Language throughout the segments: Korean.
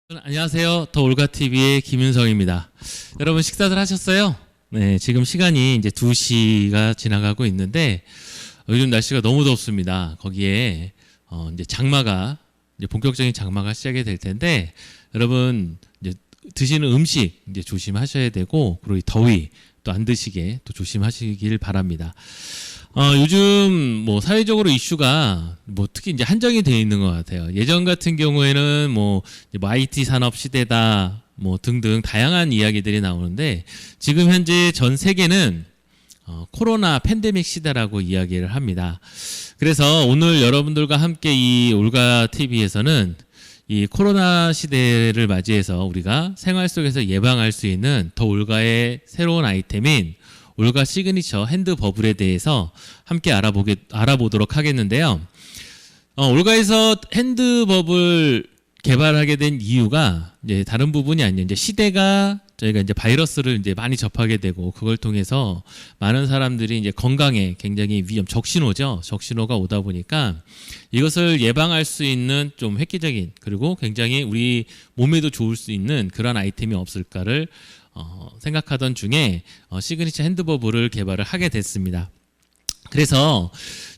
안녕하세요. 더 올가TV의 김윤성입니다. 여러분 식사들 하셨어요? 네, 지금 시간이 이제 2시가 지나가고 있는데 요즘 날씨가 너무 덥습니다. 거기에 이제 장마가 이제 본격적인 장마가 시작이 될 텐데 여러분 이제 드시는 음식 이제 조심하셔야 되고 그리고 이 더위 또 안 드시게 또 조심하시길 바랍니다. 요즘 뭐 사회적으로 이슈가 뭐 특히 이제 한정이 되어 있는 것 같아요. 예전 같은 경우에는 뭐 IT 산업 시대다 뭐 등등 다양한 이야기들이 나오는데 지금 현재 전 세계는 코로나 팬데믹 시대라고 이야기를 합니다. 그래서 오늘 여러분들과 함께 이 올가 TV에서는 이 코로나 시대를 맞이해서 우리가 생활 속에서 예방할 수 있는 더 올가의 새로운 아이템인 올가 시그니처 핸드 버블에 대해서 함께 알아보도록 하겠는데요. 올가에서 핸드 버블 개발하게 된 이유가 이제 다른 부분이 아니에요. 이제 시대가 저희가 이제 바이러스를 이제 많이 접하게 되고 그걸 통해서 많은 사람들이 이제 건강에 굉장히 적신호죠. 적신호가 오다 보니까 이것을 예방할 수 있는 좀 획기적인 그리고 굉장히 우리 몸에도 좋을 수 있는 그런 아이템이 없을까를 생각하던 중에 시그니처 핸드버블을 개발을 하게 됐습니다. 그래서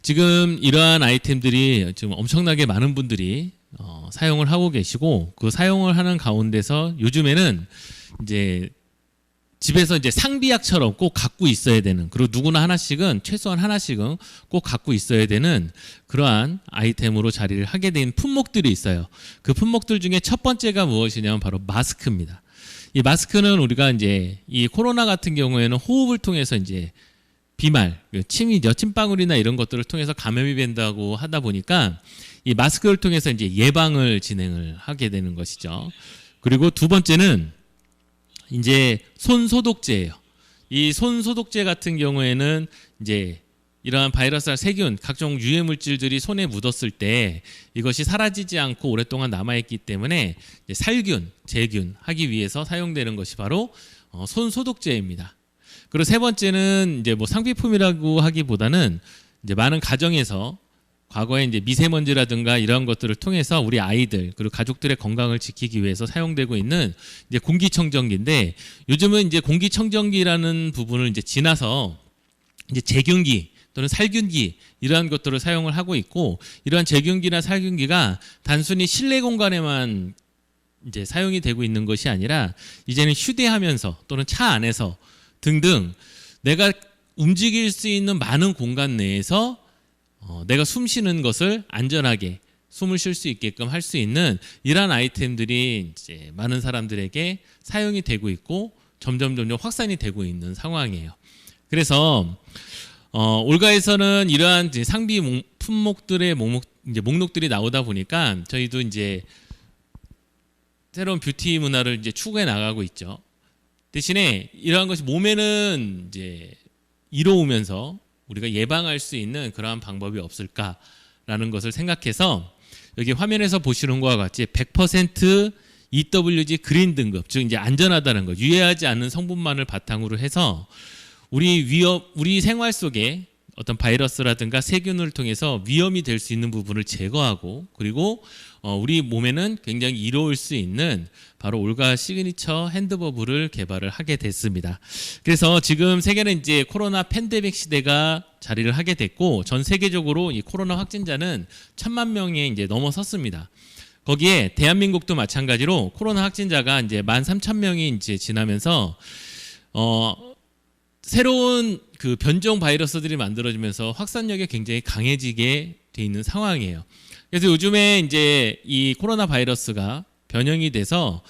지금 이러한 아이템들이 지금 엄청나게 많은 분들이 사용을 하고 계시고 그 사용을 하는 가운데서 요즘에는 이제 집에서 이제 상비약처럼 꼭 갖고 있어야 되는 그리고 누구나 하나씩은 최소한 하나씩은 꼭 갖고 있어야 되는 그러한 아이템으로 자리를 하게 된 품목들이 있어요. 그 품목들 중에 첫 번째가 무엇이냐면 바로 마스크입니다. 이 마스크는 우리가 이제 이 코로나 같은 경우에는 호흡을 통해서 이제 비말, 침이죠. 침방울이나 이런 것들을 통해서 감염이 된다고 하다 보니까 이 마스크를 통해서 이제 예방을 진행을 하게 되는 것이죠. 그리고 두 번째는 이제 손 소독제예요. 이 손 소독제 같은 경우에는 이제 이러한 바이러스나 세균, 각종 유해 물질들이 손에 묻었을 때 이것이 사라지지 않고 오랫동안 남아있기 때문에 살균, 제균 하기 위해서 사용되는 것이 바로 손 소독제입니다. 그리고 세 번째는 이제 뭐 상비품이라고 하기보다는 이제 많은 가정에서 과거에 이제 미세먼지라든가 이런 것들을 통해서 우리 아이들 그리고 가족들의 건강을 지키기 위해서 사용되고 있는 이제 공기청정기인데 요즘은 이제 공기청정기라는 부분을 이제 지나서 이제 제균기 또는 살균기 이러한 것들을 사용을 하고 있고 이러한 제균기나 살균기가 단순히 실내 공간에만 이제 사용이 되고 있는 것이 아니라 이제는 휴대하면서 또는 차 안에서 등등 내가 움직일 수 있는 많은 공간 내에서 내가 숨 쉬는 것을 안전하게 숨을 쉴 수 있게끔 할 수 있는 이러한 아이템들이 이제 많은 사람들에게 사용이 되고 있고 점점 확산이 되고 있는 상황이에요. 그래서 올가에서는 이러한 이제 상비 품목들의 목록들이 나오다 보니까 저희도 이제 새로운 뷰티 문화를 이제 추구해 나가고 있죠. 대신에 이러한 것이 몸에는 이제 이로우면서 우리가 예방할 수 있는 그러한 방법이 없을까라는 것을 생각해서 여기 화면에서 보시는 것과 같이 100% EWG 그린 등급, 즉 이제 안전하다는 것, 유해하지 않은 성분만을 바탕으로 해서 우리 생활 속에 어떤 바이러스라든가 세균을 통해서 위험이 될 수 있는 부분을 제거하고 그리고 우리 몸에는 굉장히 이로울 수 있는 바로 올가 시그니처 핸드버블을 개발을 하게 됐습니다. 그래서 지금 세계는 이제 코로나 팬데믹 시대가 자리를 하게 됐고 전 세계적으로 이 코로나 확진자는 1,000만 명에 이제 넘어섰습니다. 거기에 대한민국도 마찬가지로 코로나 확진자가 이제 13,000명이 이제 지나면서 새로운 그 변종 바이러스들이 만들어지면서 확산력이 굉장히 강해지게 돼 있는 상황이에요. 그래서 요즘에 이제 이 코로나 바이러스가 변형이 돼서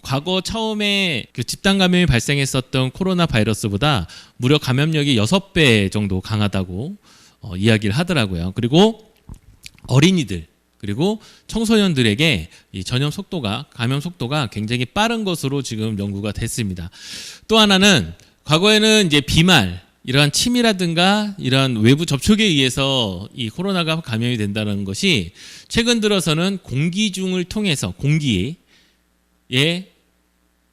과거 처음에 그 집단 감염이 발생했었던 코로나 바이러스보다 무려 감염력이 6배 정도 강하다고 이야기를 하더라고요. 그리고 어린이들 그리고 청소년들에게 이 감염 속도가 굉장히 빠른 것으로 지금 연구가 됐습니다. 또 하나는 과거에는 이제 비말, 이러한 침이라든가 이러한 외부 접촉에 의해서 이 코로나가 감염이 된다는 것이 최근 들어서는 공기 중을 통해서 공기에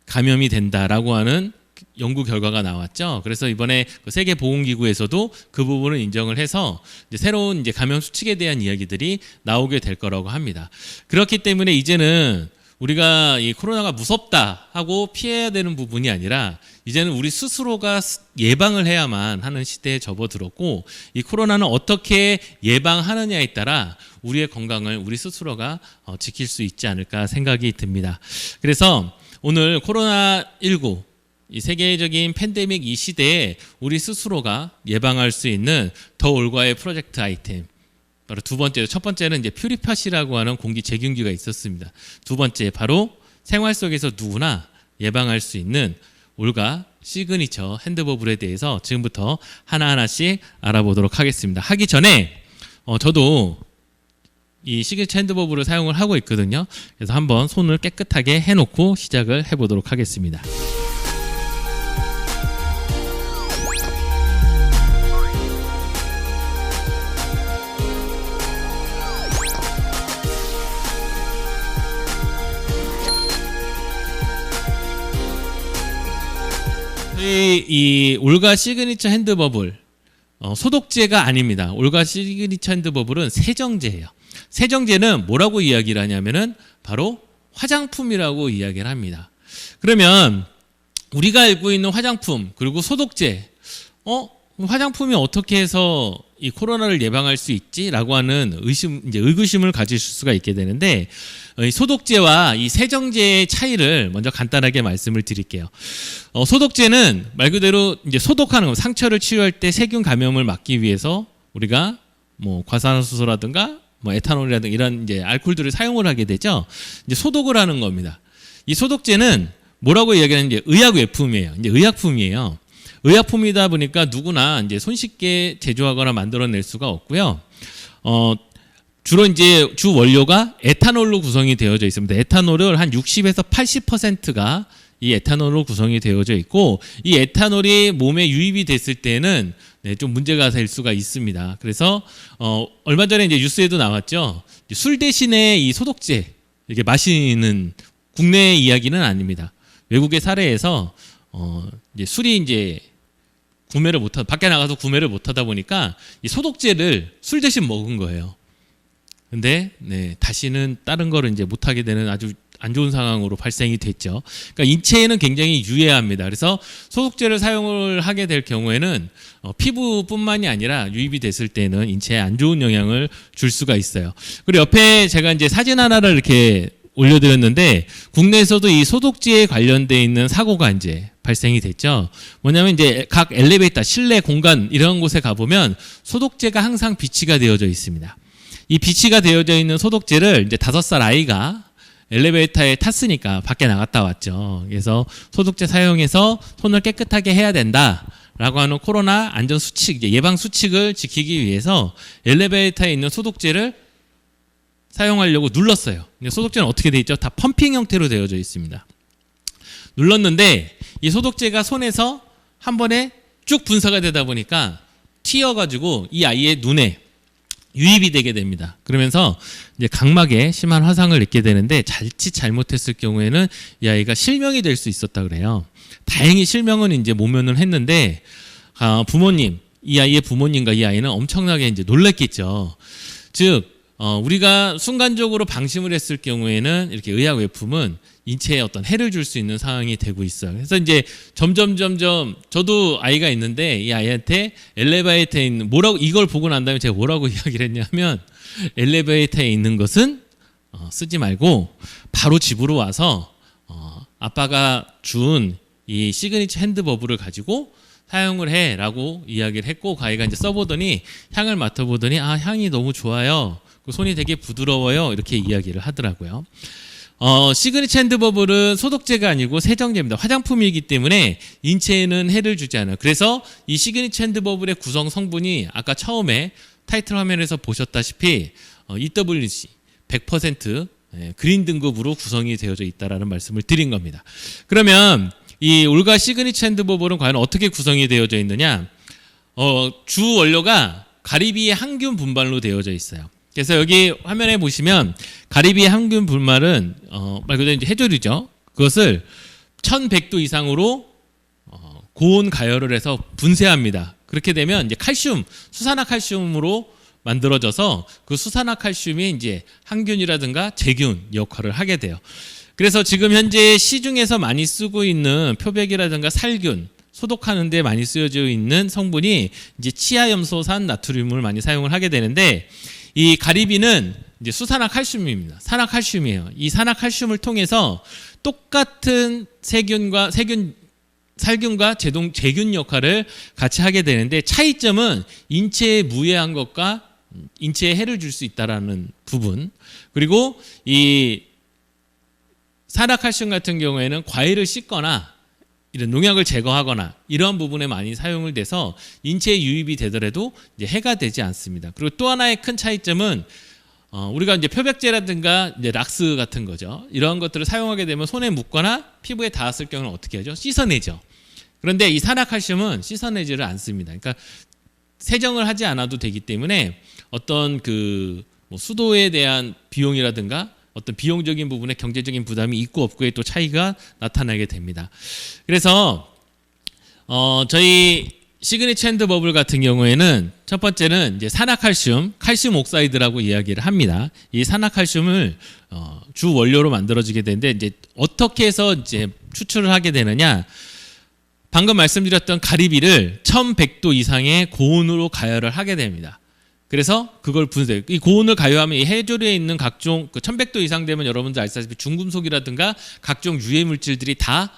감염이 된다라고 하는 연구 결과가 나왔죠. 그래서 이번에 그 세계보건기구에서도 그 부분을 인정을 해서 이제 새로운 이제 감염 수칙에 대한 이야기들이 나오게 될 거라고 합니다. 그렇기 때문에 이제는 우리가 이 코로나가 무섭다 하고 피해야 되는 부분이 아니라 이제는 우리 스스로가 예방을 해야만 하는 시대에 접어들었고, 이 코로나는 어떻게 예방하느냐에 따라 우리의 건강을 우리 스스로가 지킬 수 있지 않을까 생각이 듭니다. 그래서 오늘 코로나19 이 세계적인 팬데믹 이 시대에 우리 스스로가 예방할 수 있는 더 올가의 프로젝트 아이템, 바로 두 번째, 첫 번째는 이제 퓨리팟이라고 하는 공기 제균기가 있었습니다. 두 번째, 바로 생활 속에서 누구나 예방할 수 있는 올가 시그니처 핸드버블에 대해서 지금부터 하나하나씩 알아보도록 하겠습니다. 하기 전에 저도 이 시그니처 핸드버블을 사용을 하고 있거든요. 그래서 한번 손을 깨끗하게 해놓고 시작을 해보도록 하겠습니다. 이 올가 시그니처 핸드버블 소독제가 아닙니다. 올가 시그니처 핸드버블은 세정제예요. 세정제는 뭐라고 이야기를 하냐면은 바로 화장품이라고 이야기를 합니다. 그러면 우리가 알고 있는 화장품 그리고 소독제, 화장품이 어떻게 해서 이 코로나를 예방할 수 있지라고 하는 의구심을 가지실 수가 있게 되는데, 이 소독제와 이 세정제의 차이를 먼저 간단하게 말씀을 드릴게요. 소독제는 말 그대로 이제 소독하는 거, 상처를 치유할 때 세균 감염을 막기 위해서 우리가 뭐 과산화수소라든가 뭐 에탄올이라든가 이런 이제 알코올들을 사용을 하게 되죠. 이제 소독을 하는 겁니다. 이 소독제는 뭐라고 이야기하는지 의약 외품이에요. 이제 의약품이에요. 의약품이다 보니까 누구나 이제 손쉽게 제조하거나 만들어낼 수가 없고요. 주로 이제 주 원료가 에탄올로 구성이 되어져 있습니다. 에탄올을 한 60에서 80%가 이 에탄올로 구성이 되어져 있고, 이 에탄올이 몸에 유입이 됐을 때는 좀 문제가 될 수가 있습니다. 그래서 얼마 전에 이제 뉴스에도 나왔죠. 술 대신에 이 소독제 이렇게 마시는 국내 이야기는 아닙니다. 외국의 사례에서 이제 술이 이제 구매를 못하, 밖에 나가서 구매를 못하다 보니까 이 소독제를 술 대신 먹은 거예요. 근데 다시는 다른 거를 이제 못하게 되는 아주 안 좋은 상황으로 발생이 됐죠. 그러니까 인체에는 굉장히 유해합니다. 그래서 소독제를 사용을 하게 될 경우에는 피부뿐만이 아니라 유입이 됐을 때는 인체에 안 좋은 영향을 줄 수가 있어요. 그리고 옆에 제가 이제 사진 하나를 이렇게 올려드렸는데, 국내에서도 이 소독제에 관련돼 있는 사고가 이제 발생이 됐죠. 뭐냐면 이제 각 엘리베이터, 실내 공간 이런 곳에 가보면 소독제가 항상 비치가 되어져 있습니다. 이 비치가 되어져 있는 소독제를 이제 5살 아이가 엘리베이터에 탔으니까 밖에 나갔다 왔죠. 그래서 소독제 사용해서 손을 깨끗하게 해야 된다라고 하는 코로나 안전 수칙, 예방 수칙을 지키기 위해서 엘리베이터에 있는 소독제를 사용하려고 눌렀어요. 근데 소독제는 어떻게 돼 있죠? 다 펌핑 형태로 되어져 있습니다. 눌렀는데 이 소독제가 손에서 한 번에 쭉 분사가 되다 보니까 튀어가지고 이 아이의 눈에 유입이 되게 됩니다. 그러면서 이제 각막에 심한 화상을 입게 되는데, 자칫 잘못했을 경우에는 이 아이가 실명이 될 수 있었다 그래요. 다행히 실명은 이제 모면을 했는데, 부모님, 이 아이의 부모님과 이 아이는 엄청나게 이제 놀랐겠죠. 즉, 우리가 순간적으로 방심을 했을 경우에는 이렇게 의약 외품은 인체에 어떤 해를 줄 수 있는 상황이 되고 있어요. 그래서 이제 점점 저도 아이가 있는데 이 아이한테 엘리베이터에 있는 이걸 보고 난 다음에 제가 뭐라고 이야기를 했냐면, 엘리베이터에 있는 것은 쓰지 말고 바로 집으로 와서 아빠가 준 이 시그니처 핸드버블을 가지고 사용을 해라고 이야기를 했고, 아이가 이제 써보더니 향을 맡아보더니 향이 너무 좋아요. 그 손이 되게 부드러워요. 이렇게 이야기를 하더라고요. 시그니처 핸드버블은 소독제가 아니고 세정제입니다. 화장품이기 때문에 인체에는 해를 주지 않아요. 그래서 이 시그니처 핸드버블의 구성 성분이 아까 처음에 타이틀 화면에서 보셨다시피 EWG 100% 그린 등급으로 구성이 되어져 있다라는 말씀을 드린 겁니다. 그러면 이 올가 시그니처 핸드버블은 과연 어떻게 구성이 되어져 있느냐? 주 원료가 가리비의 항균 분말로 되어져 있어요. 그래서 여기 화면에 보시면 가리비의 항균 분말은 말 그대로 이제 해조류죠. 그것을 1100도 이상으로 고온 가열을 해서 분쇄합니다. 그렇게 되면 이제 칼슘, 수산화칼슘으로 만들어져서 그 수산화칼슘이 이제 항균이라든가 제균 역할을 하게 돼요. 그래서 지금 현재 시중에서 많이 쓰고 있는 표백이라든가 살균 소독하는 데 많이 쓰여져 있는 성분이 이제 치아염소산 나트륨을 많이 사용을 하게 되는데, 이 가리비는 이제 수산화칼슘입니다. 산화칼슘이에요. 이 산화칼슘을 통해서 똑같은 살균과 제균 역할을 같이 하게 되는데, 차이점은 인체에 무해한 것과 인체에 해를 줄 수 있다라는 부분, 그리고 이 산화칼슘 같은 경우에는 과일을 씻거나 이런 농약을 제거하거나 이런 부분에 많이 사용을 돼서 인체에 유입이 되더라도 이제 해가 되지 않습니다. 그리고 또 하나의 큰 차이점은 우리가 이제 표백제라든가 이제 락스 같은 거죠. 이런 것들을 사용하게 되면 손에 묻거나 피부에 닿았을 경우는 어떻게 하죠? 씻어내죠. 그런데 이 산화칼슘은 씻어내지를 않습니다. 그러니까 세정을 하지 않아도 되기 때문에 어떤 뭐 수도에 대한 비용이라든가 어떤 비용적인 부분에 경제적인 부담이 있고 없고의 또 차이가 나타나게 됩니다. 그래서 저희 시그니처 핸드 버블 같은 경우에는 첫 번째는 이제 산화칼슘, 칼슘 옥사이드라고 이야기를 합니다. 이 산화칼슘을 주 원료로 만들어지게 되는데, 이제 어떻게 해서 이제 추출을 하게 되느냐? 방금 말씀드렸던 가리비를 1100도 이상의 고온으로 가열을 하게 됩니다. 그래서 그걸 분쇄. 이 고온을 가열하면 이 해조류에 있는 각종 1100도 이상 되면 여러분들 아시다시피 중금속이라든가 각종 유해 물질들이 다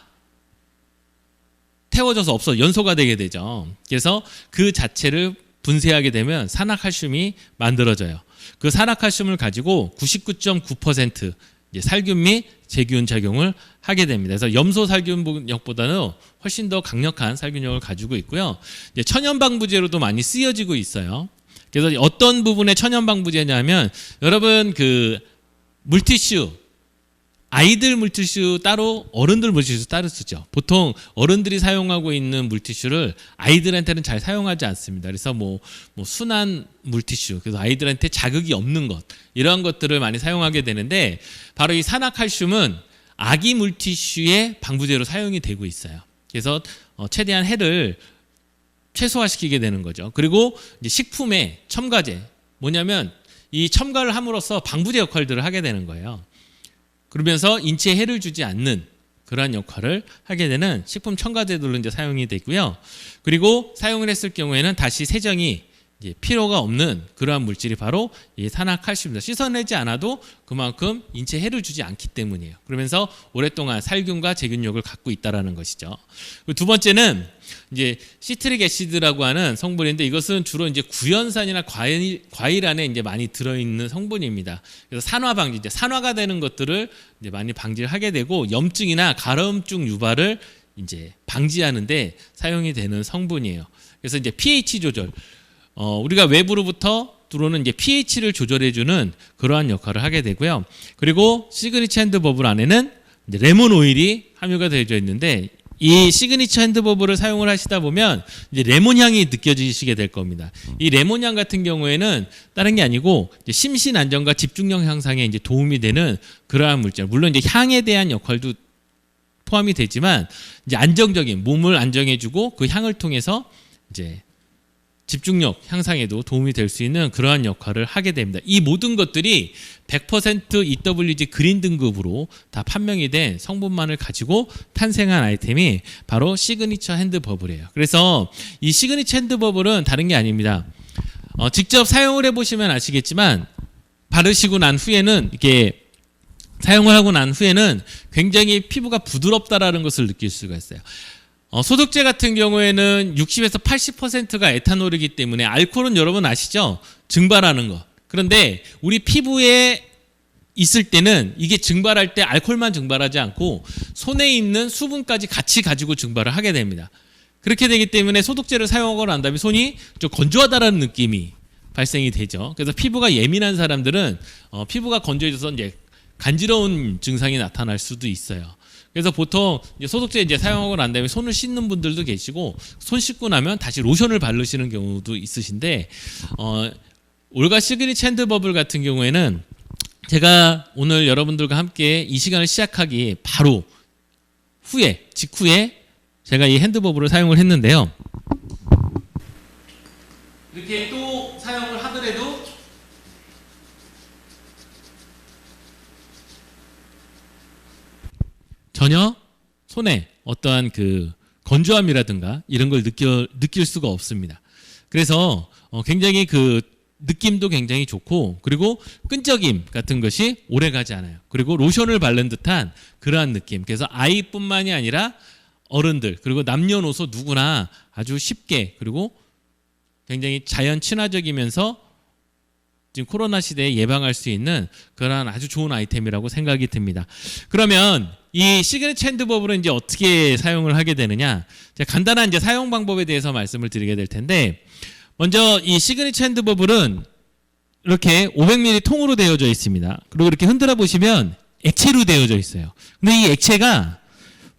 태워져서 연소가 되게 되죠. 그래서 그 자체를 분쇄하게 되면 산화칼슘이 만들어져요. 그 산화칼슘을 가지고 99.9% 이제 살균 및 제균 작용을 하게 됩니다. 그래서 염소 살균력보다는 훨씬 더 강력한 살균력을 가지고 있고요. 이제 천연 방부제로도 많이 쓰여지고 있어요. 그래서 어떤 부분에 천연 방부제냐면, 여러분 물티슈, 아이들 물티슈 따로, 어른들 물티슈 따로 쓰죠. 보통 어른들이 사용하고 있는 물티슈를 아이들한테는 잘 사용하지 않습니다. 그래서 뭐 순한 물티슈, 그래서 아이들한테 자극이 없는 것, 이런 것들을 많이 사용하게 되는데, 바로 이 산화칼슘은 아기 물티슈의 방부제로 사용이 되고 있어요. 그래서 최대한 해를 최소화시키게 되는 거죠. 그리고 이제 식품의 첨가제, 뭐냐면 이 첨가를 함으로써 방부제 역할들을 하게 되는 거예요. 그러면서 인체에 해를 주지 않는 그러한 역할을 하게 되는 식품 첨가제들로 이제 사용이 되고요. 그리고 사용을 했을 경우에는 다시 세정이 이제 필요가 없는 그러한 물질이 바로 이 산화칼슘입니다. 씻어내지 않아도 그만큼 인체에 해를 주지 않기 때문이에요. 그러면서 오랫동안 살균과 제균력을 갖고 있다라는 것이죠. 두 번째는 이제 시트릭 애시드라고 하는 성분인데, 이것은 주로 이제 구연산이나 과일 안에 이제 많이 들어있는 성분입니다. 그래서 산화 방지, 이제 산화가 되는 것들을 이제 많이 방지를 하게 되고, 염증이나 가려움증 유발을 이제 방지하는데 사용이 되는 성분이에요. 그래서 이제 pH 조절, 우리가 외부로부터 들어오는 이제 pH를 조절해주는 그러한 역할을 하게 되고요. 그리고 시그니처 핸드 버블 안에는 이제 레몬 오일이 함유가 되어 있는데, 이 시그니처 핸드 버블을 사용을 하시다 보면 이제 레몬 향이 느껴지시게 될 겁니다. 이 레몬 향 같은 경우에는 다른 게 아니고 이제 심신 안정과 집중력 향상에 이제 도움이 되는 그러한 물질. 물론 이제 향에 대한 역할도 포함이 되지만, 이제 안정적인 몸을 안정해주고 그 향을 통해서 이제 집중력 향상에도 도움이 될 수 있는 그러한 역할을 하게 됩니다. 이 모든 것들이 100% EWG 그린 등급으로 다 판명이 된 성분만을 가지고 탄생한 아이템이 바로 시그니처 핸드 버블이에요. 그래서 이 시그니처 핸드 버블은 다른 게 아닙니다. 직접 사용을 해보시면 아시겠지만, 바르시고 난 후에는 이렇게 사용을 하고 난 후에는 굉장히 피부가 부드럽다라는 것을 느낄 수가 있어요. 소독제 같은 경우에는 60에서 80%가 에탄올이기 때문에, 알코올은 여러분 아시죠? 증발하는 거. 그런데 우리 피부에 있을 때는 이게 증발할 때 알코올만 증발하지 않고 손에 있는 수분까지 같이 가지고 증발을 하게 됩니다. 그렇게 되기 때문에 소독제를 사용하고 난 다음에 손이 좀 건조하다라는 느낌이 발생이 되죠. 그래서 피부가 예민한 사람들은 피부가 건조해져서 이제 간지러운 증상이 나타날 수도 있어요. 그래서 보통 이제 소독제 이제 사용하고 난 다음에 손을 씻는 분들도 계시고, 손 씻고 나면 다시 로션을 바르시는 경우도 있으신데, 올가 시그니처 핸드 버블 같은 경우에는 제가 오늘 여러분들과 함께 이 시간을 시작하기 바로 직후에 제가 이 핸드 버블을 사용을 했는데요. 이렇게 또 사용을 하더라도 전혀 손에 어떠한 그 건조함이라든가 이런 걸 느낄 수가 없습니다. 그래서 굉장히 그 느낌도 굉장히 좋고, 그리고 끈적임 같은 것이 오래 가지 않아요. 그리고 로션을 바른 듯한 그러한 느낌. 그래서 아이뿐만이 아니라 어른들, 그리고 남녀노소 누구나 아주 쉽게, 그리고 굉장히 자연 친화적이면서 지금 코로나 시대에 예방할 수 있는 그러한 아주 좋은 아이템이라고 생각이 듭니다. 그러면 이 시그니처 핸드버블은 이제 어떻게 사용을 하게 되느냐? 제가 간단한 이제 사용 방법에 대해서 말씀을 드리게 될 텐데, 먼저 이 시그니처 핸드버블은 이렇게 500ml 통으로 되어져 있습니다. 그리고 이렇게 흔들어 보시면 액체로 되어져 있어요. 근데 이 액체가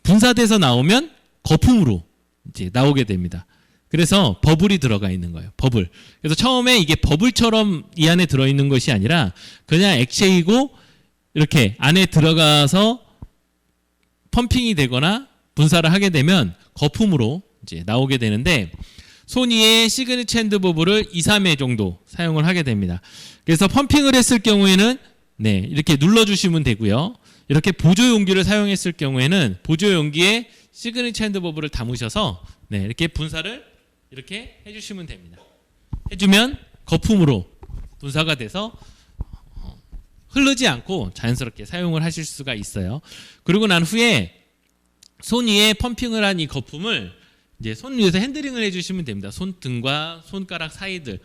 분사돼서 나오면 거품으로 이제 나오게 됩니다. 그래서 버블이 들어가 있는 거예요. 버블. 그래서 처음에 이게 버블처럼 이 안에 들어있는 것이 아니라 그냥 액체이고 이렇게 안에 들어가서 펌핑이 되거나 분사를 하게 되면 거품으로 이제 나오게 되는데, 소니의 시그니처 핸드버블을 2, 3회 정도 사용을 하게 됩니다. 그래서 펌핑을 했을 경우에는 이렇게 눌러주시면 되고요. 이렇게 보조 용기를 사용했을 경우에는 보조 용기에 시그니처 핸드버블을 담으셔서 이렇게 분사를 이렇게 해주시면 됩니다. 해주면 거품으로 분사가 돼서 흐르지 않고 자연스럽게 사용을 하실 수가 있어요. 그리고 난 후에 소니에 펌핑을 한 이 거품을 이제 손 위에서 핸들링을 해주시면 됩니다. 손등과 손가락 사이들,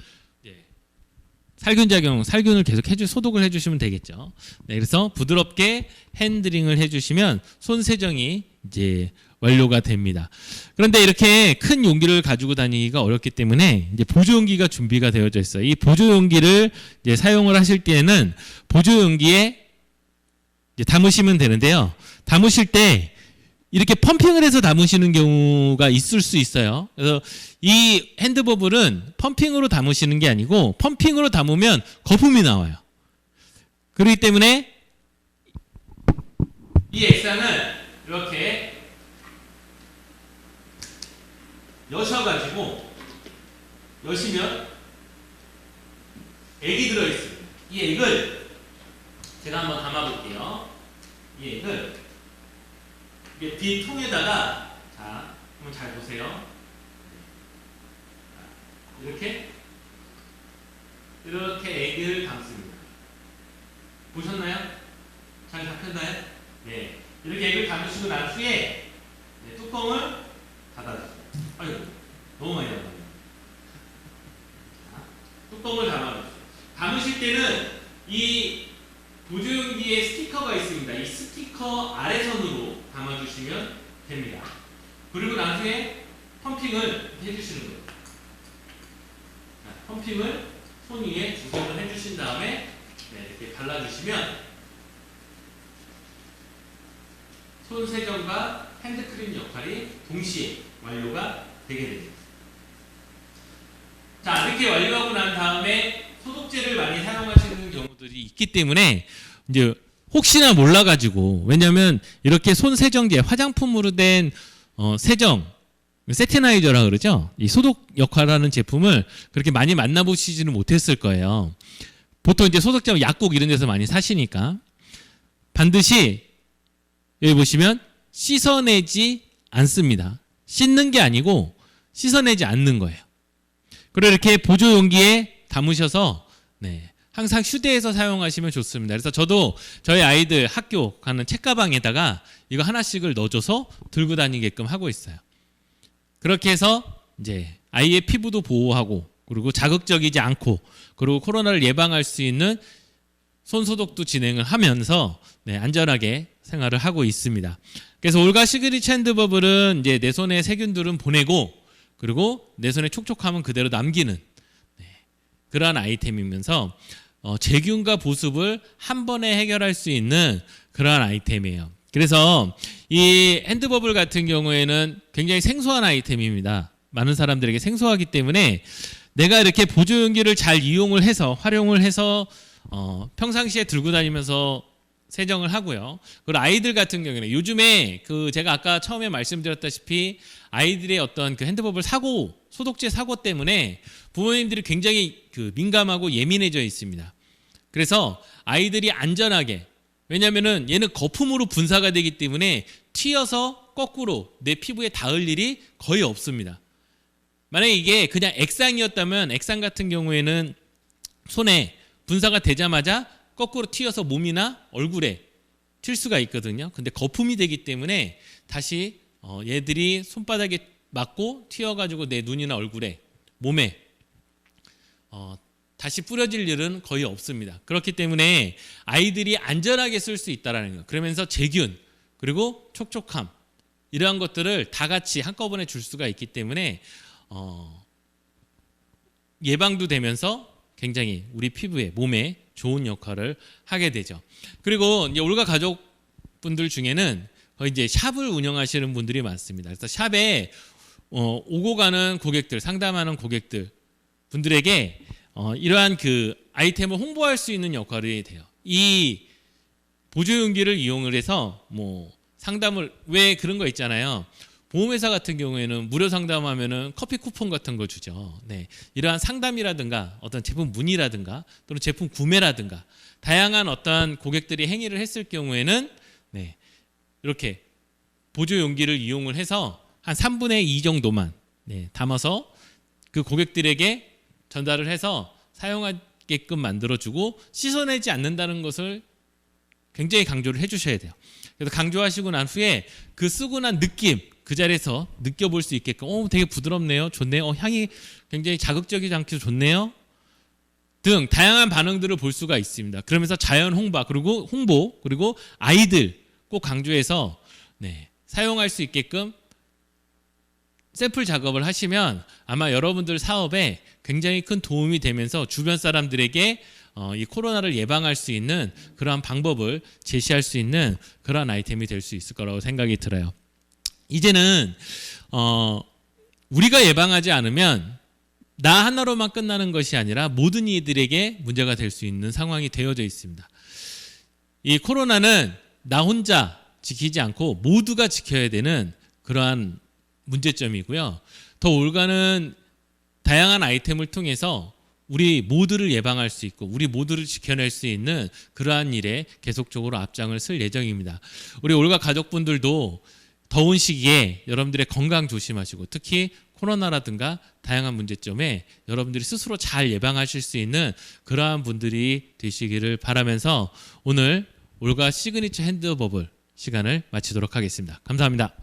살균을 계속 소독을 해주시면 되겠죠. 그래서 부드럽게 핸들링을 해주시면 손 세정이 이제 완료가 됩니다. 그런데 이렇게 큰 용기를 가지고 다니기가 어렵기 때문에 이제 보조 용기가 준비가 되어져 있어요. 이 보조 용기를 이제 사용을 하실 때에는 보조 용기에 이제 담으시면 되는데요. 담으실 때 이렇게 펌핑을 해서 담으시는 경우가 있을 수 있어요. 그래서 이 핸드버블은 펌핑으로 담으시는 게 아니고, 펌핑으로 담으면 거품이 나와요. 그렇기 때문에 이 액상을 이렇게 여셔가지고 여시면 액이 들어있습니다. 이 액을 제가 한번 담아볼게요. 이 액을 빈 통에다가, 자, 한번 잘 보세요. 이렇게 액을 담습니다. 보셨나요? 잘 잡혔나요? 네. 이렇게 액을 담으시고 난 후에 뚜껑을 닫아주세요. 아이고, 너무 많이 담았네요. 뚜껑을 담아주세요. 담으실 때는 이 보조용기에 스티커가 있습니다. 이 스티커 아래선으로 담아주시면 됩니다. 그리고 나중에 펌핑을 해주시는 거예요. 펌핑을 손 위에 두세 번 해주신 다음에 이렇게 발라주시면 손 세정과 핸드크림 역할이 동시에 완료가 되게 됩니다. 자, 이렇게 완료하고 난 다음에 소독제를 많이 사용하시는 경우들이 있기 때문에 이제 혹시나 몰라가지고, 왜냐하면 이렇게 손 세정제, 화장품으로 된 세정, 세티나이저라 그러죠. 이 소독 역할하는 제품을 그렇게 많이 만나보시지는 못했을 거예요. 보통 이제 소독제, 약국 이런 데서 많이 사시니까 반드시 여기 보시면 씻어내지 않습니다. 씻는 게 아니고 씻어내지 않는 거예요. 그리고 이렇게 보조 용기에 담으셔서 항상 휴대해서 사용하시면 좋습니다. 그래서 저도 저희 아이들 학교 가는 책가방에다가 이거 하나씩을 넣어줘서 들고 다니게끔 하고 있어요. 그렇게 해서 이제 아이의 피부도 보호하고, 그리고 자극적이지 않고, 그리고 코로나를 예방할 수 있는 손 소독도 진행을 하면서 안전하게 생활을 하고 있습니다. 그래서 올가 시그니처 핸드버블은 이제 내 손에 세균들은 보내고, 그리고 내 손에 촉촉함은 그대로 남기는 그러한 아이템이면서 제균과 보습을 한 번에 해결할 수 있는 그러한 아이템이에요. 그래서 이 핸드버블 같은 경우에는 굉장히 생소한 아이템입니다. 많은 사람들에게 생소하기 때문에 내가 이렇게 보조 용기를 잘 이용을 해서, 활용을 해서 평상시에 들고 다니면서 세정을 하고요. 그리고 아이들 같은 경우에는 요즘에 제가 아까 처음에 말씀드렸다시피 아이들의 어떤 그 핸드버블 사고, 소독제 사고 때문에 부모님들이 굉장히 민감하고 예민해져 있습니다. 그래서 아이들이 안전하게 왜냐면은 얘는 거품으로 분사가 되기 때문에 튀어서 거꾸로 내 피부에 닿을 일이 거의 없습니다. 만약에 이게 그냥 액상이었다면 액상 같은 경우에는 손에 분사가 되자마자 거꾸로 튀어서 몸이나 얼굴에 튈 수가 있거든요. 근데 거품이 되기 때문에 다시 얘들이 손바닥에 맞고 튀어가지고 내 눈이나 얼굴에 몸에 다시 뿌려질 일은 거의 없습니다. 그렇기 때문에 아이들이 안전하게 쓸 수 있다는 거예요. 그러면서 세균 그리고 촉촉함 이러한 것들을 다 같이 한꺼번에 줄 수가 있기 때문에 예방도 되면서 굉장히 우리 피부에 몸에 좋은 역할을 하게 되죠. 그리고 이제 올가 가족분들 중에는 거의 이제 샵을 운영하시는 분들이 많습니다. 그래서 샵에 오고 가는 고객들, 상담하는 고객들 분들에게 이러한 그 아이템을 홍보할 수 있는 역할이 돼요. 이 보조 용기를 이용을 해서 뭐 상담을 왜 그런 거 있잖아요. 보험회사 같은 경우에는 무료 상담하면은 커피 쿠폰 같은 거 주죠. 네. 이러한 상담이라든가 어떤 제품 문의라든가 또는 제품 구매라든가 다양한 어떤 고객들이 행위를 했을 경우에는 네. 이렇게 보조 용기를 이용을 해서 한 3분의 2 정도만 네. 담아서 그 고객들에게 전달을 해서 사용하게끔 만들어주고 씻어내지 않는다는 것을 굉장히 강조를 해주셔야 돼요. 그래서 강조하시고 난 후에 그 쓰고 난 느낌 그 자리에서 느껴볼 수 있게끔 되게 부드럽네요. 좋네요. 향이 굉장히 자극적이지 않게 좋네요. 등 다양한 반응들을 볼 수가 있습니다. 그러면서 자연 홍보 그리고 아이들 꼭 강조해서 네, 사용할 수 있게끔 샘플 작업을 하시면 아마 여러분들 사업에 굉장히 큰 도움이 되면서 주변 사람들에게 이 코로나를 예방할 수 있는 그러한 방법을 제시할 수 있는 그러한 아이템이 될 수 있을 거라고 생각이 들어요. 이제는 우리가 예방하지 않으면 나 하나로만 끝나는 것이 아니라 모든 이들에게 문제가 될 수 있는 상황이 되어져 있습니다. 이 코로나는 나 혼자 지키지 않고 모두가 지켜야 되는 그러한 문제점이고요. 더 올가는 다양한 아이템을 통해서 우리 모두를 예방할 수 있고 우리 모두를 지켜낼 수 있는 그러한 일에 계속적으로 앞장을 쓸 예정입니다. 우리 올가 가족분들도 더운 시기에 여러분들의 건강 조심하시고 특히 코로나라든가 다양한 문제점에 여러분들이 스스로 잘 예방하실 수 있는 그러한 분들이 되시기를 바라면서 오늘 올가 시그니처 핸드버블 시간을 마치도록 하겠습니다. 감사합니다.